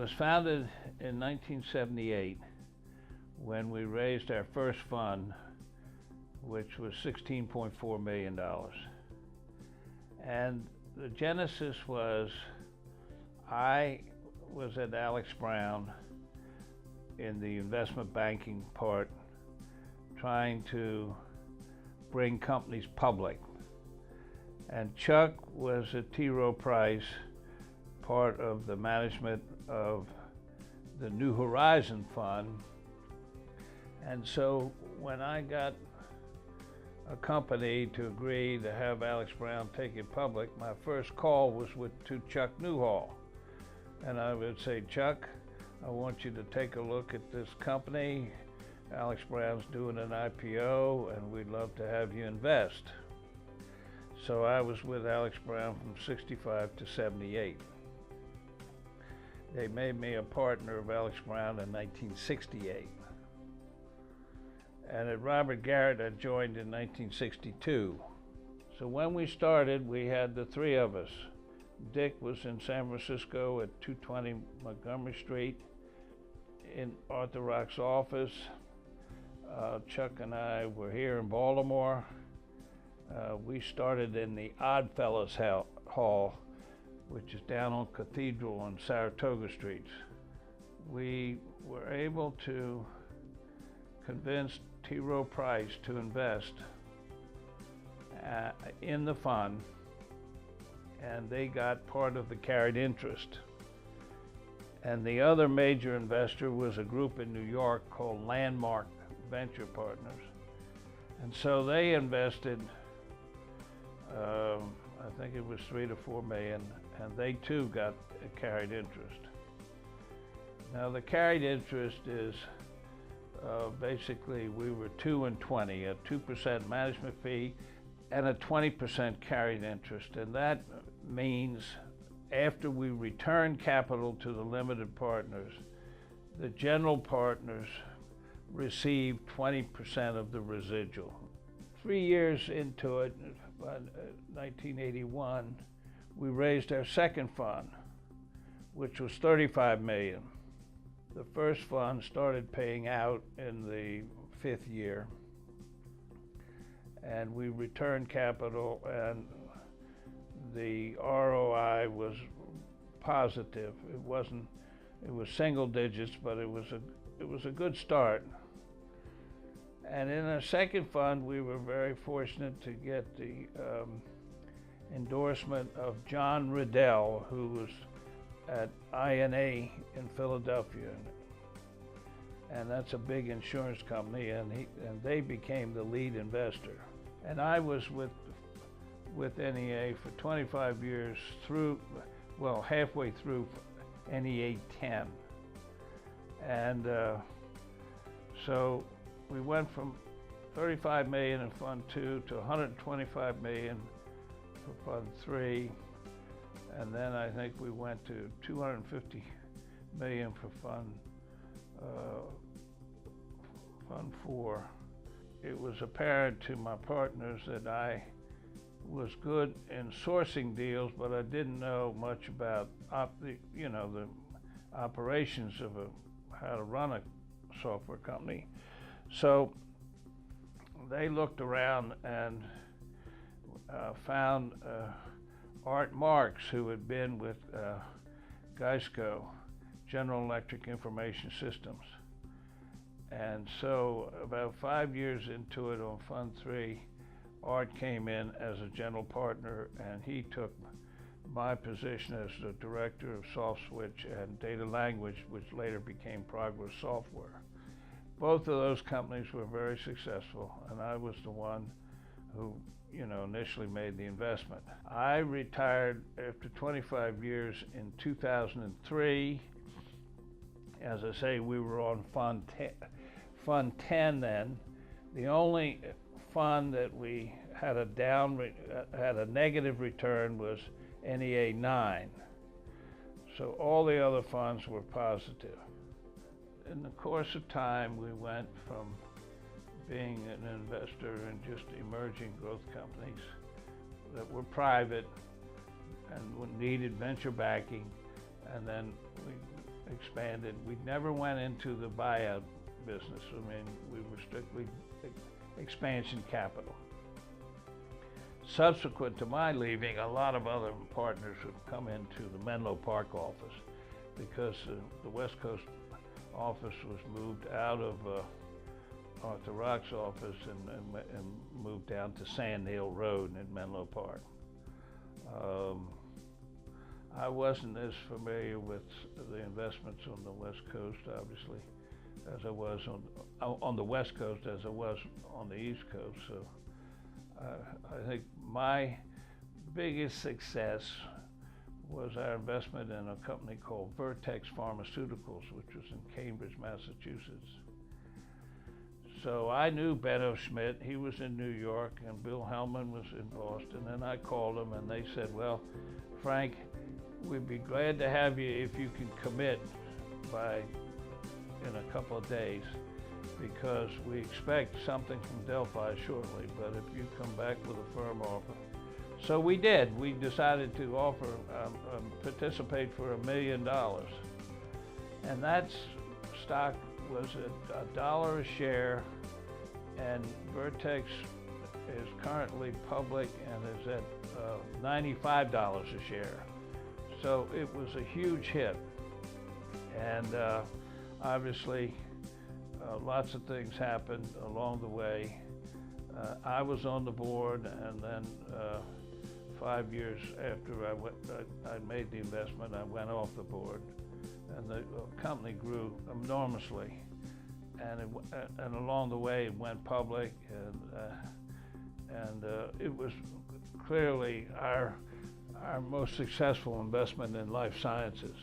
was founded in 1978 when we raised our first fund, which was $16.4 million. And the genesis was, I was at Alex Brown in the investment banking part, trying to bring companies public. And Chuck was at T. Rowe Price, part of the management of the New Horizon Fund. And so when I got a company to agree to have Alex Brown take it public, my first call was to Chuck Newhall. And I would say, Chuck, I want you to take a look at this company. Alex Brown's doing an IPO and we'd love to have you invest. So I was with Alex Brown from 65 to 78. They made me a partner of Alex Brown in 1968. And at Robert Garrett, I joined in 1962. So when we started, we had the three of us. Dick was in San Francisco at 220 Montgomery Street in Arthur Rock's office. Chuck and I were here in Baltimore. We started in the Oddfellows Hall, which is down on Cathedral and Saratoga Streets. We were able to convince T. Rowe Price to invest in the fund, and they got part of the carried interest. And the other major investor was a group in New York called Landmark Venture Partners. And so they invested, I think it was $3 to $4 million, and they too got a carried interest. Now the carried interest is basically we were 2 and 20, a 2% management fee and a 20% carried interest. And that means after we return capital to the limited partners, the general partners receive 20% of the residual. 3 years into it, by 1981, we raised our second fund, which was $35 million. The first fund started paying out in the 5th year, and we returned capital, and the ROI was positive. It was single digits, but it was a good start. And in our second fund, we were very fortunate to get the endorsement of John Riddell, who was at INA in Philadelphia, and that's a big insurance company, and they became the lead investor. And I was with NEA for 25 years halfway through NEA 10. And so we went from 35 million in Fund 2 to 125 million for Fund 3. And then I think we went to 250 million for Fund 4. It was apparent to my partners that I was good in sourcing deals, but I didn't know much about the operations of how to run a software company. So they looked around and found Art Marks, who had been with Geisco, General Electric Information Systems. And so about 5 years into it on Fund 3, Art came in as a general partner, and he took my position as the director of SoftSwitch and Data Language, which later became Progress Software. Both of those companies were very successful, and I was the one who initially made the investment. I retired after 25 years in 2003. As I say, we were on Fund 10 then. The only fund that we had a negative return was NEA 9. So all the other funds were positive. In the course of time, we went from being an investor in just emerging growth companies that were private and needed venture backing, and then we expanded. We never went into the buyout business. I mean, we were strictly expansion capital. Subsequent to my leaving, a lot of other partners have come into the Menlo Park office because the West Coast office was moved out of Arthur Rock's office and moved down to Sand Hill Road in Menlo Park. I wasn't as familiar with the investments on the West Coast, obviously, as I was on the West Coast as I was on the East Coast. So I think my biggest success was our investment in a company called Vertex Pharmaceuticals, which was in Cambridge, Massachusetts. So I knew Benno Schmidt, he was in New York, and Bill Hellman was in Boston, and I called them and they said, well, Frank, we'd be glad to have you if you can commit in a couple of days, because we expect something from Delphi shortly, but if you come back with a firm offer. So we did. We decided to offer, participate for $1 million. And that stock was at $1 a share, and Vertex is currently public and is at $95 a share. So it was a huge hit. And obviously, lots of things happened along the way. I was on the board, and then 5 years after I made the investment, I went off the board, and the company grew enormously. And along the way, it went public, and it was clearly our most successful investment in life sciences.